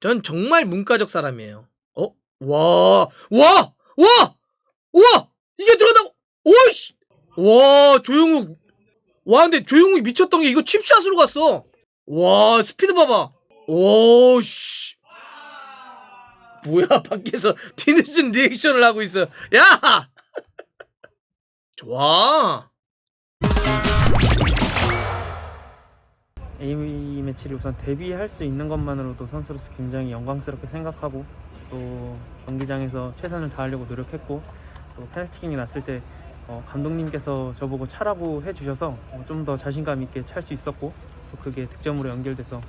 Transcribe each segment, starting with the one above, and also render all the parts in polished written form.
전 정말 문과적 사람이에요. 와, 와, 와, 와, 이게 들어간다고? 오이씨, 와, 조용욱, 와, 근데 조용욱이 미쳤던 게 이거 칩샷으로 갔어. 와, 스피드 봐봐. 오씨, 뭐야, 밖에서 뒤늦은 리액션을 하고 있어. 야, 좋아. A매치를 우선 데뷔할 수 있는 것만으로도 선수로서 굉장히 영광스럽게 생각하고, 또 경기장에서 최선을 다하려고 노력했고, 또 페널티킥이 났을 때 감독님께서 저보고 차라고 해주셔서 좀 더 자신감 있게 찰 수 있었고, 또 그게 득점으로 연결돼서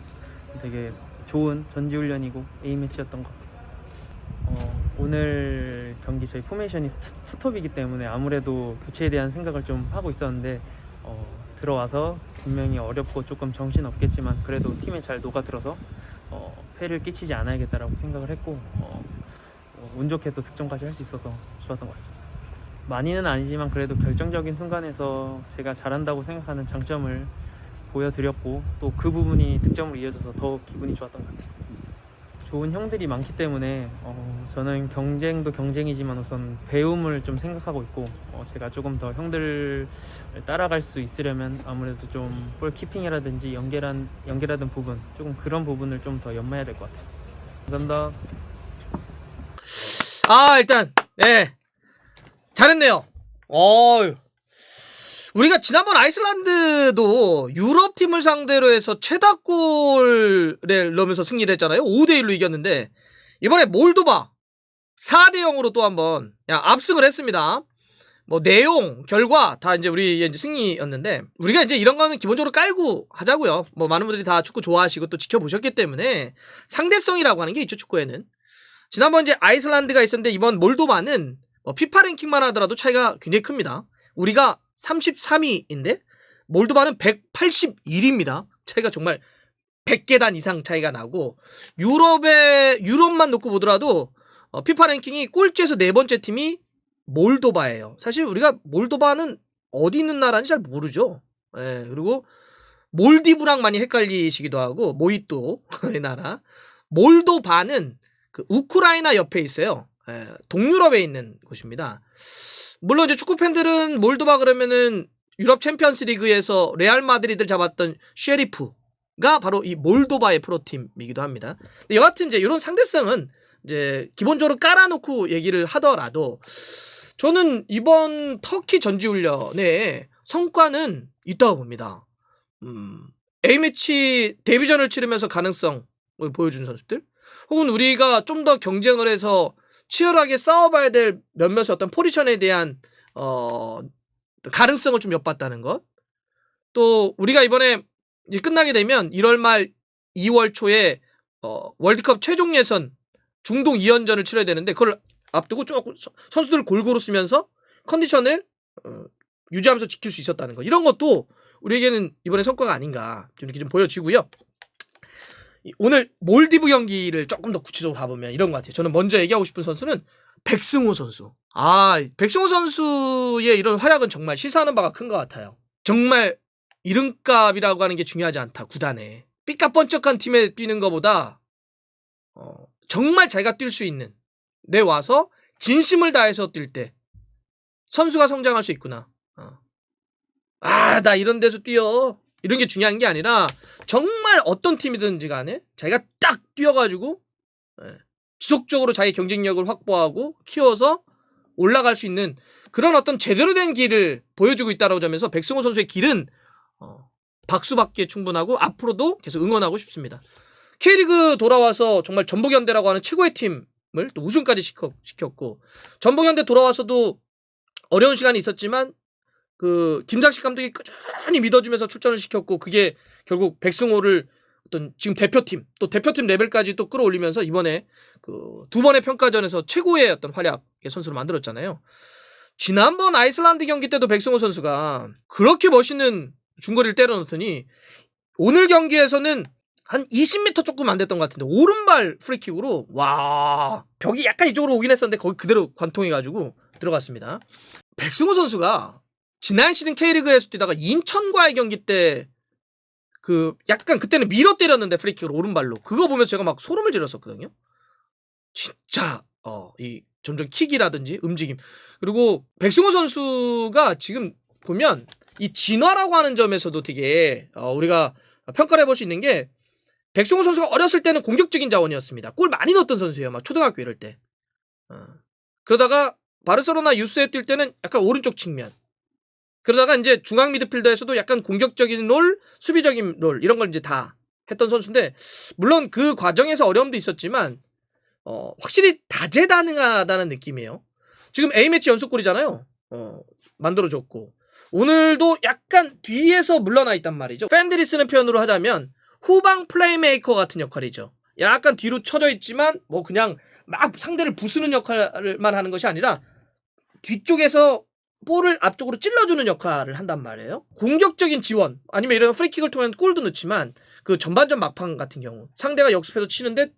되게 좋은 전지훈련이고 A매치였던 것 같아요. 오늘 경기 저희 포메이션이 투톱이기 때문에 아무래도 교체에 대한 생각을 좀 하고 있었는데, 들어와서 분명히 어렵고 조금 정신없겠지만 그래도 팀에 잘 녹아들어서 폐를 끼치지 않아야겠다라고 생각을 했고, 운 좋게 또 득점까지 할 수 있어서 좋았던 것 같습니다. 많이는 아니지만 그래도 결정적인 순간에서 제가 잘한다고 생각하는 장점을 보여드렸고, 또 그 부분이 득점으로 이어져서 더 기분이 좋았던 것 같아요. 좋은 형들이 많기 때문에 저는 경쟁도 경쟁이지만 우선 배움을 좀 생각하고 있고, 제가 조금 더 형들을 따라갈 수 있으려면 아무래도 좀 볼 키핑이라든지 연결하던 부분, 조금 그런 부분을 좀 더 연마해야 될 것 같아요. 감사합니다. 일단 잘했네요. 우리가 지난번 아이슬란드도 유럽 팀을 상대로 해서 최다골을 넣으면서 승리를 했잖아요. 5대1로 이겼는데, 이번에 몰도바 4대0으로 또 한번 압승을 했습니다. 뭐 내용, 결과 다 이제 우리 이제 승리였는데, 우리가 이제 이런 거는 기본적으로 깔고 하자고요. 뭐 많은 분들이 다 축구 좋아하시고 또 지켜보셨기 때문에 상대성이라고 하는 게 있죠, 축구에는. 지난번 이제 아이슬란드가 있었는데, 이번 몰도바는 피파 랭킹만 하더라도 차이가 굉장히 큽니다. 우리가 33위인데 몰도바는 181위입니다. 차이가 정말 100계단 이상 차이가 나고, 유럽만 놓고 보더라도 피파 랭킹이 꼴찌에서 네 번째 팀이 몰도바예요. 사실 우리가 몰도바는 어디 있는 나라인지 잘 모르죠. 그리고 몰디브랑 많이 헷갈리시기도 하고, 모히또의 나라. 몰도바는 그 우크라이나 옆에 있어요. 동유럽에 있는 곳입니다. 물론 이제 축구 팬들은 몰도바 그러면은 유럽 챔피언스 리그에서 레알 마드리드를 잡았던 쉐리프가 바로 이 몰도바의 프로팀이기도 합니다. 여하튼 이제 이런 상대성은 이제 기본적으로 깔아놓고 얘기를 하더라도, 저는 이번 터키 전지훈련의 성과는 있다고 봅니다. A매치 데뷔전을 치르면서 가능성을 보여준 선수들, 혹은 우리가 좀 더 경쟁을 해서 치열하게 싸워봐야 될 몇몇의 어떤 포지션에 대한 가능성을 좀 엿봤다는 것. 또 우리가 이번에 끝나게 되면 1월 말 2월 초에 월드컵 최종 예선 중동 2연전을 치러야 되는데, 그걸 앞두고 조금 선수들을 골고루 쓰면서 컨디션을 유지하면서 지킬 수 있었다는 것. 이런 것도 우리에게는 이번에 성과가 아닌가 이렇게 좀 보여지고요. 오늘 몰디브 경기를 조금 더 구체적으로 가보면 이런 것 같아요. 저는 먼저 얘기하고 싶은 선수는 백승호 선수. 백승호 선수의 이런 활약은 정말 시사하는 바가 큰 것 같아요. 정말 이름값이라고 하는 게 중요하지 않다. 구단에 삐까뻔쩍한 팀에 뛰는 것보다 정말 자기가 뛸 수 있는, 내 와서 진심을 다해서 뛸 때 선수가 성장할 수 있구나. 나 이런 데서 뛰어, 이런 게 중요한 게 아니라, 정말 어떤 팀이든지 간에 자기가 딱 뛰어가지고 지속적으로 자기 경쟁력을 확보하고 키워서 올라갈 수 있는 그런 어떤 제대로 된 길을 보여주고 있다는 점에서 백승호 선수의 길은 박수받기에 충분하고, 앞으로도 계속 응원하고 싶습니다. K리그 돌아와서 정말 전북현대라고 하는 최고의 팀을 또 우승까지 시켰고, 전북현대 돌아와서도 어려운 시간이 있었지만 그 김장식 감독이 꾸준히 믿어주면서 출전을 시켰고, 그게 결국 백승호를 어떤 지금 대표팀, 또 대표팀 레벨까지 또 끌어올리면서 이번에 그 두 번의 평가전에서 최고의 어떤 활약의 선수로 만들었잖아요. 지난번 아이슬란드 경기 때도 백승호 선수가 그렇게 멋있는 중거리를 때려놓더니, 오늘 경기에서는 한 20m 조금 안 됐던 것 같은데 오른발 프리킥으로 벽이 약간 이쪽으로 오긴 했었는데 거기 그대로 관통해가지고 들어갔습니다. 백승호 선수가 지난 시즌 K리그에서 뛰다가 인천과의 경기 때 그 약간 그때는 밀어 때렸는데 프리킥을 오른발로 그거 보면서 제가 막 소름을 질렀었거든요. 진짜 이 점점 킥이라든지 움직임 그리고 백승호 선수가 지금 보면 이 진화라고 하는 점에서도 되게 우리가 평가를 해볼 수 있는 게 백승호 선수가 어렸을 때는 공격적인 자원이었습니다. 골 많이 넣었던 선수예요. 막 초등학교 이럴 때. 그러다가 바르셀로나 유스에 뛸 때는 약간 오른쪽 측면. 그러다가 이제 중앙 미드필더에서도 약간 공격적인 롤, 수비적인 롤 이런 걸 이제 다 했던 선수인데 물론 그 과정에서 어려움도 있었지만 확실히 다재다능하다는 느낌이에요. 지금 A매치 연속골이잖아요. 만들어줬고 오늘도 약간 뒤에서 물러나 있단 말이죠. 팬들이 쓰는 표현으로 하자면 후방 플레이메이커 같은 역할이죠. 약간 뒤로 쳐져 있지만 뭐 그냥 막 상대를 부수는 역할만 하는 것이 아니라 뒤쪽에서 볼을 앞쪽으로 찔러주는 역할을 한단 말이에요. 공격적인 지원 아니면 이런 프리킥을 통한 골도 넣지만 그 전반전 막판 같은 경우 상대가 역습해서 치는데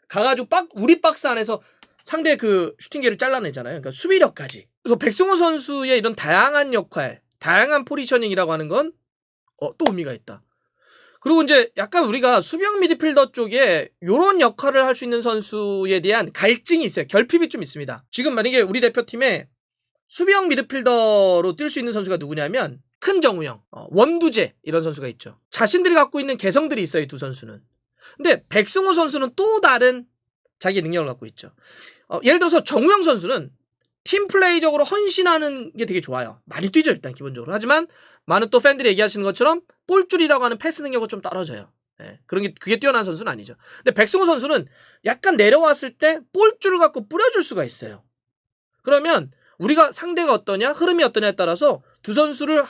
가가지고 우리 박스 안에서 상대 그 슈팅기를 잘라내잖아요. 그러니까 수비력까지. 그래서 백승호 선수의 이런 다양한 역할, 다양한 포지셔닝이라고 하는 건 또 의미가 있다. 그리고 이제 약간 우리가 수비형 미드필더 쪽에 이런 역할을 할 수 있는 선수에 대한 갈증이 있어요. 결핍이 좀 있습니다. 지금 만약에 우리 대표팀에 수비형 미드필더로 뛸 수 있는 선수가 누구냐면 큰 정우영, 원두재 이런 선수가 있죠. 자신들이 갖고 있는 개성들이 있어요. 이 두 선수는. 근데 백승호 선수는 또 다른 자기의 능력을 갖고 있죠. 예를 들어서 정우영 선수는 팀플레이적으로 헌신하는 게 되게 좋아요. 많이 뛰죠 일단 기본적으로. 하지만 많은 또 팬들이 얘기하시는 것처럼 볼줄이라고 하는 패스 능력은 좀 떨어져요. 예, 그게 뛰어난 선수는 아니죠. 근데 백승호 선수는 약간 내려왔을 때 볼줄을 갖고 뿌려줄 수가 있어요. 그러면 우리가 상대가 어떠냐 흐름이 어떠냐에 따라서 두 선수를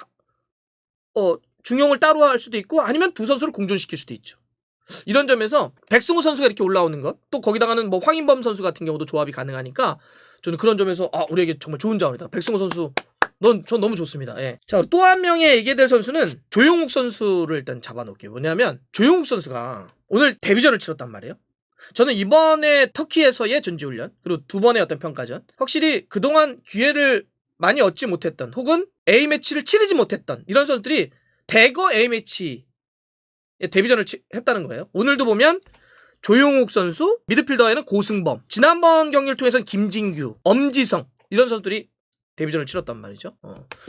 중용을 따로 할 수도 있고 아니면 두 선수를 공존시킬 수도 있죠. 이런 점에서 백승호 선수가 이렇게 올라오는 것 또 거기다가는 뭐 황인범 선수 같은 경우도 조합이 가능하니까 저는 그런 점에서 우리에게 정말 좋은 자원이다. 백승호 선수 전 너무 좋습니다. 예. 자, 또 한 명의 얘기해야 될 선수는 조용욱 선수를 일단 잡아놓을게요. 뭐냐면 조용욱 선수가 오늘 데뷔전을 치렀단 말이에요. 저는 이번에 터키에서의 전지훈련 그리고 두 번의 어떤 평가전 확실히 그동안 기회를 많이 얻지 못했던 혹은 A매치를 치르지 못했던 이런 선수들이 대거 A매치에 데뷔전을 했다는 거예요. 오늘도 보면 조용욱 선수, 미드필더에는 고승범, 지난번 경기를 통해서는 김진규, 엄지성 이런 선수들이 데뷔전을 치렀단 말이죠.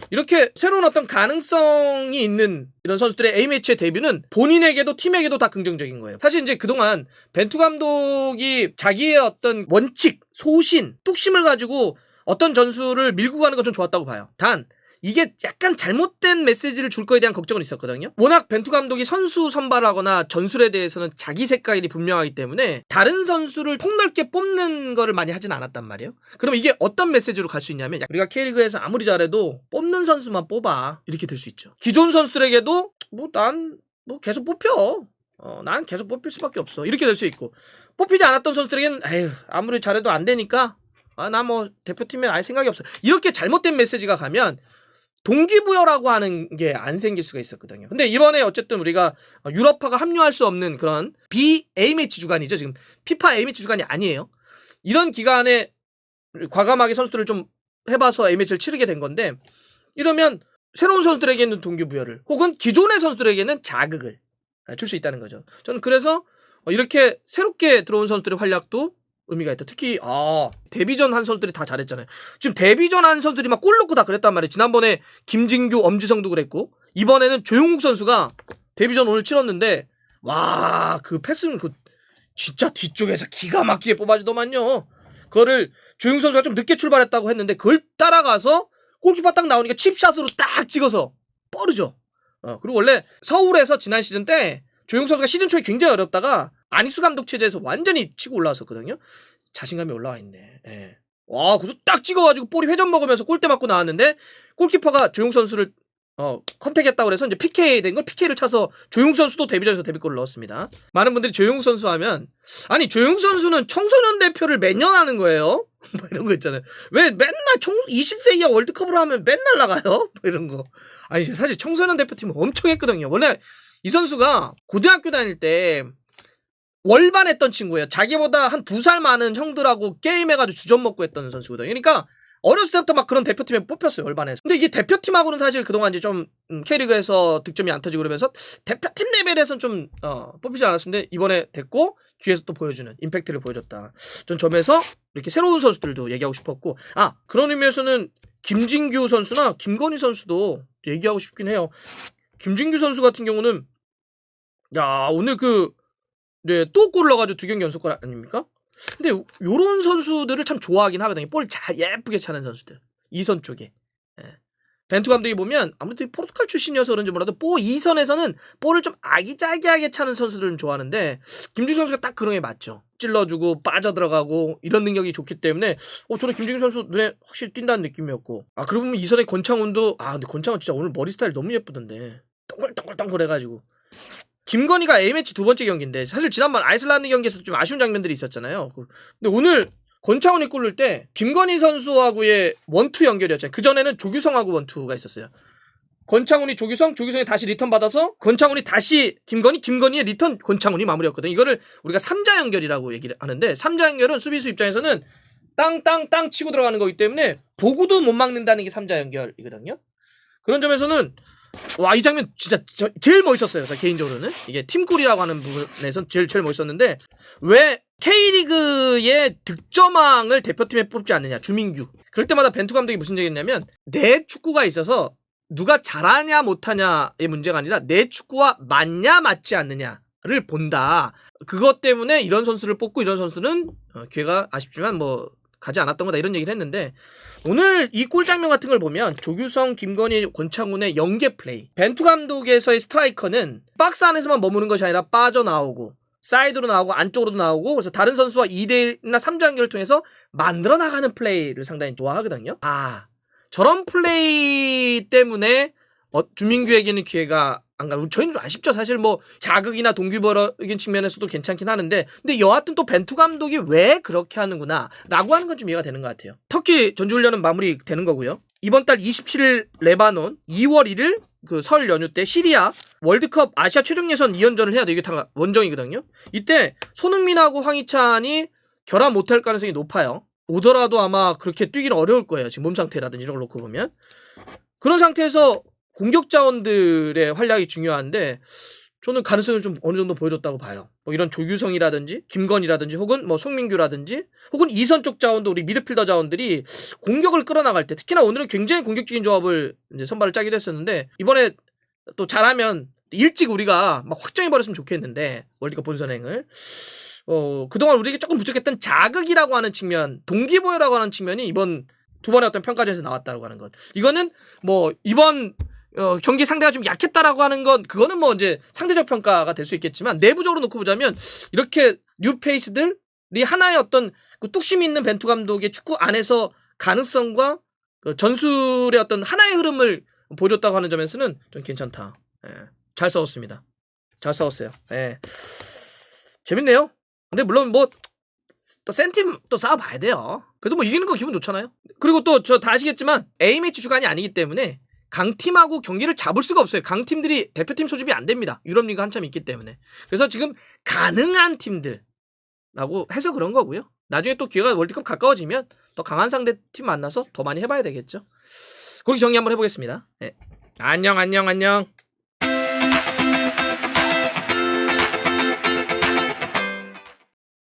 이렇게 새로운 어떤 가능성이 있는 이런 선수들의 A매치의 데뷔는 본인에게도 팀에게도 다 긍정적인 거예요. 사실 이제 그동안 벤투 감독이 자기의 어떤 원칙, 소신, 뚝심을 가지고 어떤 전술을 밀고 가는 건 좀 좋았다고 봐요. 단 이게 약간 잘못된 메시지를 줄 거에 대한 걱정은 있었거든요. 워낙 벤투 감독이 선수 선발하거나 전술에 대해서는 자기 색깔이 분명하기 때문에 다른 선수를 폭넓게 뽑는 거를 많이 하진 않았단 말이에요. 그럼 이게 어떤 메시지로 갈 수 있냐면 우리가 K리그에서 아무리 잘해도 뽑는 선수만 뽑아 이렇게 될 수 있죠. 기존 선수들에게도 난 계속 뽑혀. 난 계속 뽑힐 수밖에 없어. 이렇게 될 수 있고 뽑히지 않았던 선수들에게는 아무리 잘해도 안 되니까 나 뭐 대표팀에 아예 생각이 없어. 이렇게 잘못된 메시지가 가면 동기부여라고 하는 게 안 생길 수가 있었거든요. 근데 이번에 어쨌든 우리가 유럽파가 합류할 수 없는 그런 A매치 주간이죠. 지금 피파 A매치 주간이 아니에요. 이런 기간에 과감하게 선수들을 좀 해봐서 A매치를 치르게 된 건데 이러면 새로운 선수들에게는 동기부여를 혹은 기존의 선수들에게는 자극을 줄 수 있다는 거죠. 저는 그래서 이렇게 새롭게 들어온 선수들의 활약도 의미가 있다. 특히 데뷔전 한 선수들이 다 잘했잖아요. 지금 데뷔전 한 선수들이 막 골 넣고 다 그랬단 말이에요. 지난번에 김진규, 엄지성도 그랬고 이번에는 조용욱 선수가 데뷔전 오늘 치렀는데 와, 그 패스는 진짜 뒤쪽에서 기가 막히게 뽑아주더만요. 그거를 조용욱 선수가 좀 늦게 출발했다고 했는데 그걸 따라가서 골키퍼 딱 나오니까 칩샷으로 딱 찍어서 뻐르죠. 그리고 원래 서울에서 지난 시즌 때 조용욱 선수가 시즌 초에 굉장히 어렵다가 안익수 감독 체제에서 완전히 치고 올라왔었거든요. 자신감이 올라와 있네. 예. 와, 그래서 딱 찍어가지고 볼이 회전 먹으면서 골대 맞고 나왔는데 골키퍼가 조용 선수를 컨택했다고 그래서 이제 PK 된 걸 PK를 차서 조용 선수도 데뷔전에서 데뷔골을 넣었습니다. 많은 분들이 조용 선수 하면 아니 조용 선수는 청소년 대표를 매년 하는 거예요? 뭐 이런 거 있잖아요. 왜 맨날 20세 이하 월드컵을 하면 맨날 나가요? 뭐 이런 거. 아니 사실 청소년 대표팀은 엄청 했거든요. 원래 이 선수가 고등학교 다닐 때 월반했던 친구예요. 자기보다 한 2살 많은 형들하고 게임해가지고 주전 먹고 했던 선수거든요. 그러니까 어렸을 때부터 막 그런 대표팀에 뽑혔어요, 얼반에서. 근데 이게 대표팀하고는 사실 그동안 이제 좀 K리그에서 득점이 안 터지고 그러면서 대표팀 레벨에서는 좀 뽑히지 않았는데 이번에 됐고 뒤에서 또 보여주는 임팩트를 보여줬다. 전 점에서 이렇게 새로운 선수들도 얘기하고 싶었고, 그런 의미에서는 김진규 선수나 김건희 선수도 얘기하고 싶긴 해요. 김진규 선수 같은 경우는 오늘 또 골 넣어가지고 2경기 연속골 아닙니까? 근데 요런 선수들을 참 좋아하긴 하거든요. 볼 잘 예쁘게 차는 선수들. 2선 쪽에. 벤투 감독이 보면 아무래도 포르투갈 출신이어서 그런지 몰라도 2선에서는 볼을 좀 아기자기하게 차는 선수들은 좋아하는데 김진규 선수가 딱 그런 게 맞죠. 찔러주고 빠져들어가고 이런 능력이 좋기 때문에 저는 김진규 선수 눈에 확실히 띈다는 느낌이었고, 그러고 보면 2선의 권창훈도 근데 권창훈 진짜 오늘 머리 스타일 너무 예쁘던데 동글동글 해가지고. 김건희가 A매치 2번째 경기인데 사실 지난번 아이슬란드 경기에서도 좀 아쉬운 장면들이 있었잖아요. 근데 오늘 권창훈이 골 넣을 때 김건희 선수하고의 원투 연결이었잖아요. 그전에는 조규성하고 원투가 있었어요. 권창훈이 조규성이 다시 리턴 받아서 권창훈이 다시 김건희의 리턴 권창훈이 마무리였거든요. 이거를 우리가 3자 연결이라고 얘기를 하는데 3자 연결은 수비수 입장에서는 땅 치고 들어가는 거기 때문에 보고도 못 막는다는 게 3자 연결이거든요. 그런 점에서는 이 장면 진짜 제일 멋있었어요. 개인적으로는 이게 팀골이라고 하는 부분에서 제일 멋있었는데 왜 K리그의 득점왕을 대표팀에 뽑지 않느냐, 주민규. 그럴 때마다 벤투 감독이 무슨 얘기했냐면 내 축구가 있어서 누가 잘하냐 못하냐의 문제가 아니라 내 축구와 맞냐 맞지 않느냐를 본다. 그것 때문에 이런 선수를 뽑고 이런 선수는 기회가 아쉽지만 가지 않았던 거다, 이런 얘기를 했는데 오늘 이 골 장면 같은 걸 보면 조규성, 김건희, 권창훈의 연계 플레이, 벤투 감독에서의 스트라이커는 박스 안에서만 머무는 것이 아니라 빠져나오고 사이드로 나오고 안쪽으로도 나오고, 그래서 다른 선수와 2대1이나 3자 연결을 통해서 만들어 나가는 플레이를 상당히 좋아하거든요. 저런 플레이 때문에 주민규에게는 기회가 안 가고, 저희는 좀 아쉽죠. 사실 자극이나 동기부여적인 측면에서도 괜찮긴 하는데, 근데 여하튼 또 벤투 감독이 왜 그렇게 하는구나 라고 하는 건 좀 이해가 되는 것 같아요. 터키 전지훈련은 마무리 되는 거고요. 이번 달 27일 레바논, 2월 1일 설 연휴 때 시리아 월드컵 아시아 최종 예선 2연전을 해야 돼. 이게 다 원정이거든요. 이때 손흥민하고 황희찬이 결합 못할 가능성이 높아요. 오더라도 아마 그렇게 뛰기는 어려울 거예요. 지금 몸 상태라든지 이런 걸 놓고 보면. 그런 상태에서 공격 자원들의 활약이 중요한데 저는 가능성을 좀 어느 정도 보여줬다고 봐요. 이런 조규성이라든지 김건희라든지 혹은 송민규라든지 혹은 2선 쪽 자원도, 우리 미드필더 자원들이 공격을 끌어나갈 때, 특히나 오늘은 굉장히 공격적인 조합을 이제 선발을 짜기도 했었는데 이번에 또 잘하면 일찍 우리가 확정해버렸으면 좋겠는데, 월드컵 본선행을 그동안 우리에게 조금 부족했던 자극이라고 하는 측면, 동기부여라고 하는 측면이 이번 두 번의 어떤 평가전에서 나왔다고 하는 것. 이거는 이번 경기 상대가 좀 약했다라고 하는 건 그거는 이제 상대적 평가가 될 수 있겠지만, 내부적으로 놓고 보자면 이렇게 뉴페이스들이 하나의 어떤 뚝심이 있는 벤투 감독의 축구 안에서 가능성과 전술의 어떤 하나의 흐름을 보여줬다고 하는 점에서는 좀 괜찮다. 잘 싸웠습니다. 잘 싸웠어요. 재밌네요. 근데 물론 또 센 팀 또 싸워봐야 돼요. 그래도 이기는 거 기분 좋잖아요. 그리고 또 다 아시겠지만 A매치 주간이 아니기 때문에 강팀하고 경기를 잡을 수가 없어요. 강팀들이 대표팀 소집이 안 됩니다. 유럽리그 한참 있기 때문에. 그래서 지금 가능한 팀들라고 해서 그런 거고요. 나중에 또 기회가 월드컵 가까워지면 더 강한 상대팀 만나서 더 많이 해봐야 되겠죠. 거기 정리 한번 해보겠습니다. 안녕.